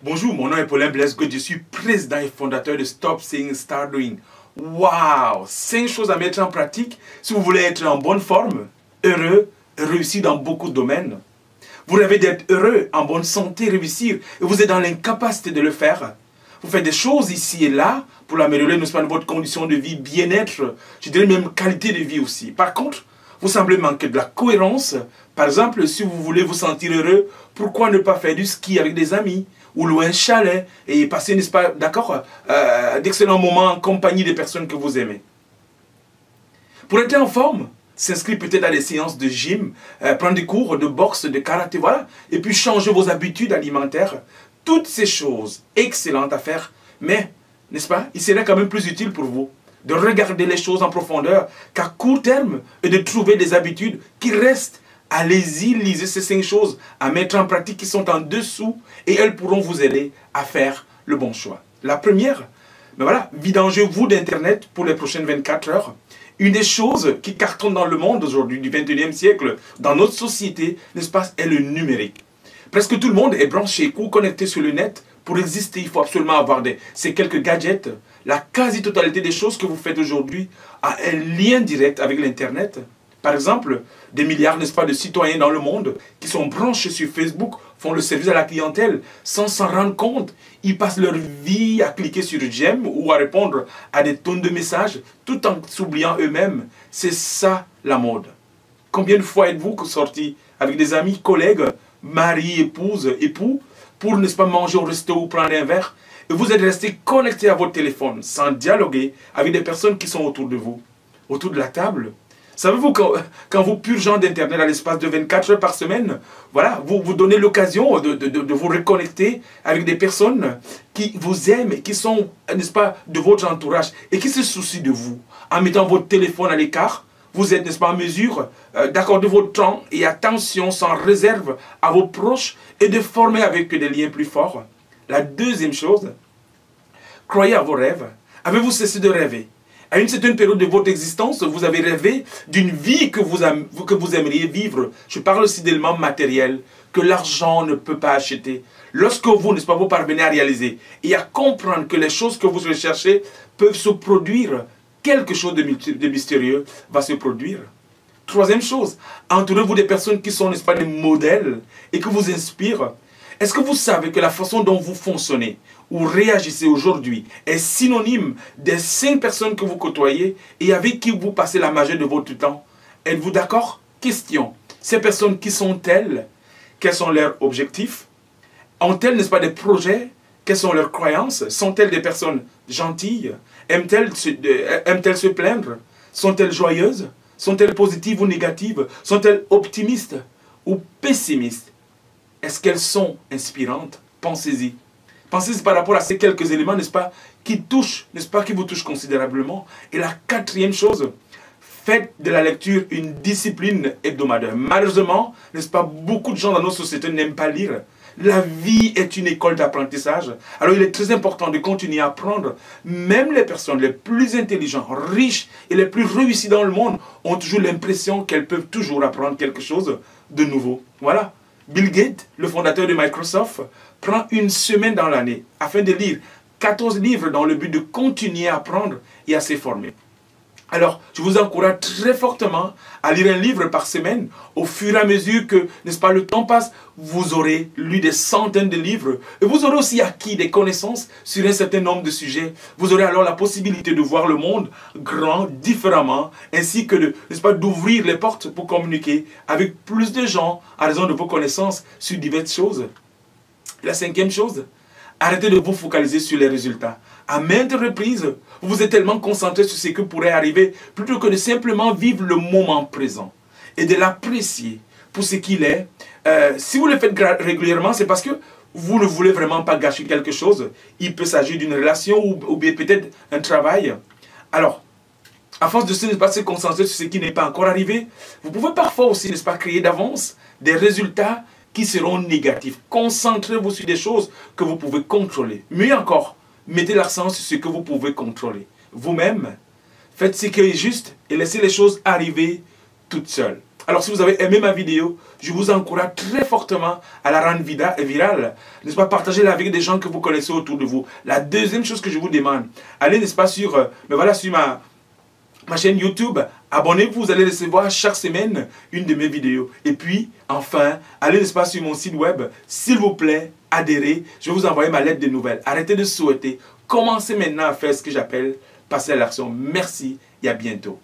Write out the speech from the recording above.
Bonjour, mon nom est Paulin Blaise Gaude, je suis président et fondateur de Stop Saying Start Doing. Waouh! 5 choses à mettre en pratique si vous voulez être en bonne forme, heureux, réussir dans beaucoup de domaines. Vous rêvez d'être heureux, en bonne santé, réussir, et vous êtes dans l'incapacité de le faire. Vous faites des choses ici et là pour l'améliorer, n'est-ce pas, de votre condition de vie, bien-être, je dirais même qualité de vie aussi. Par contre, vous semblez manquer de la cohérence. Par exemple, si vous voulez vous sentir heureux, pourquoi ne pas faire du ski avec des amis ou louer un chalet et passer, n'est-ce pas, d'accord, d'excellents moments en compagnie des personnes que vous aimez. Pour être en forme, s'inscrire peut-être à des séances de gym, prendre des cours de boxe, de karaté, voilà, et puis changer vos habitudes alimentaires. Toutes ces choses excellentes à faire, mais, n'est-ce pas, il serait quand même plus utile pour vous de regarder les choses en profondeur qu'à court terme et de trouver des habitudes qui restent. Allez-y, lisez ces 5 choses à mettre en pratique qui sont en dessous et elles pourront vous aider à faire le bon choix. La première, ben voilà, vidangez-vous d'Internet pour les prochaines 24 heures. Une des choses qui cartonne dans le monde aujourd'hui du 21e siècle, dans notre société, n'est-ce pas, est le numérique. Presque tout le monde est branché ou connecté sur le net. Pour exister, il faut absolument avoir ces quelques gadgets. La quasi-totalité des choses que vous faites aujourd'hui a un lien direct avec l'Internet. Par exemple, des milliards, n'est-ce pas, de citoyens dans le monde qui sont branchés sur Facebook, font le service à la clientèle sans s'en rendre compte. Ils passent leur vie à cliquer sur j'aime ou à répondre à des tonnes de messages tout en s'oubliant eux-mêmes. C'est ça la mode. Combien de fois êtes-vous sortis avec des amis, collègues, mari, épouse, époux, pour, n'est-ce pas, manger au resto ou prendre un verre, et vous êtes restés connectés à votre téléphone sans dialoguer avec des personnes qui sont autour de vous, autour de la table. Savez-vous, quand vous purgez d'Internet à l'espace de 24 heures par semaine, voilà, vous vous donnez l'occasion de vous reconnecter avec des personnes qui vous aiment, et qui sont, n'est-ce pas, de votre entourage, et qui se soucient de vous. En mettant votre téléphone à l'écart, vous êtes, n'est-ce pas, en mesure d'accorder votre temps et attention sans réserve à vos proches et de former avec eux des liens plus forts. La deuxième chose, croyez à vos rêves. Avez-vous cessé de rêver? À une certaine période de votre existence, vous avez rêvé d'une vie que vous aimeriez vivre. Je parle aussi d'éléments matériels que l'argent ne peut pas acheter. Lorsque vous, n'est-ce pas, vous parvenez à réaliser et à comprendre que les choses que vous recherchez peuvent se produire, quelque chose de mystérieux va se produire. Troisième chose, entourez-vous des personnes qui sont, n'est-ce pas, des modèles et qui vous inspirent. Est-ce que vous savez que la façon dont vous fonctionnez ou réagissez aujourd'hui est synonyme des 5 personnes que vous côtoyez et avec qui vous passez la majeure de votre temps? Êtes-vous d'accord? Question. Ces personnes, qui sont-elles? Quels sont leurs objectifs? Ont-elles, n'est-ce pas, des projets? Quelles sont leurs croyances? Sont-elles des personnes gentilles? Aiment-elles se plaindre? Sont-elles joyeuses? Sont-elles positives ou négatives? Sont-elles optimistes ou pessimistes? Est-ce qu'elles sont inspirantes? Pensez-y. Pensez-y par rapport à ces quelques éléments, n'est-ce pas, qui touchent, n'est-ce pas, qui vous touchent considérablement. Et la quatrième chose, faites de la lecture une discipline hebdomadaire. Malheureusement, n'est-ce pas, beaucoup de gens dans nos sociétés n'aiment pas lire. La vie est une école d'apprentissage. Alors il est très important de continuer à apprendre. Même les personnes les plus intelligentes, riches et les plus réussies dans le monde ont toujours l'impression qu'elles peuvent toujours apprendre quelque chose de nouveau. Voilà. Bill Gates, le fondateur de Microsoft, prend une semaine dans l'année afin de lire 14 livres dans le but de continuer à apprendre et à se former. Alors, je vous encourage très fortement à lire un livre par semaine. Au fur et à mesure que, n'est-ce pas, le temps passe, vous aurez lu des centaines de livres. Et vous aurez aussi acquis des connaissances sur un certain nombre de sujets. Vous aurez alors la possibilité de voir le monde grand, différemment, ainsi que n'est-ce pas, d'ouvrir les portes pour communiquer avec plus de gens à raison de vos connaissances sur diverses choses. La 5e chose, arrêtez de vous focaliser sur les résultats. À maintes reprises, vous vous êtes tellement concentré sur ce que pourrait arriver plutôt que de simplement vivre le moment présent et de l'apprécier pour ce qu'il est. Si vous le faites régulièrement, c'est parce que vous ne voulez vraiment pas gâcher quelque chose. Il peut s'agir d'une relation ou bien peut-être un travail. Alors, à force de ne pas se concentrer sur ce qui n'est pas encore arrivé, vous pouvez parfois aussi, n'est-ce pas, créer d'avance des résultats qui seront négatifs. Concentrez-vous sur des choses que vous pouvez contrôler. Mieux encore, mettez l'accent sur ce que vous pouvez contrôler. Vous-même, faites ce qui est juste et laissez les choses arriver toutes seules. Alors si vous avez aimé ma vidéo, je vous encourage très fortement à la rendre virale. N'est-ce pas, partagez-la avec des gens que vous connaissez autour de vous. La deuxième chose que je vous demande, allez, n'est-ce pas, sur ma chaîne YouTube, abonnez-vous, vous allez recevoir chaque semaine une de mes vidéos. Et puis, enfin, allez, n'est-ce pas, sur mon site web, s'il vous plaît, adhérez, je vais vous envoyer ma lettre de nouvelles. Arrêtez de souhaiter, commencez maintenant à faire ce que j'appelle passer à l'action. Merci et à bientôt.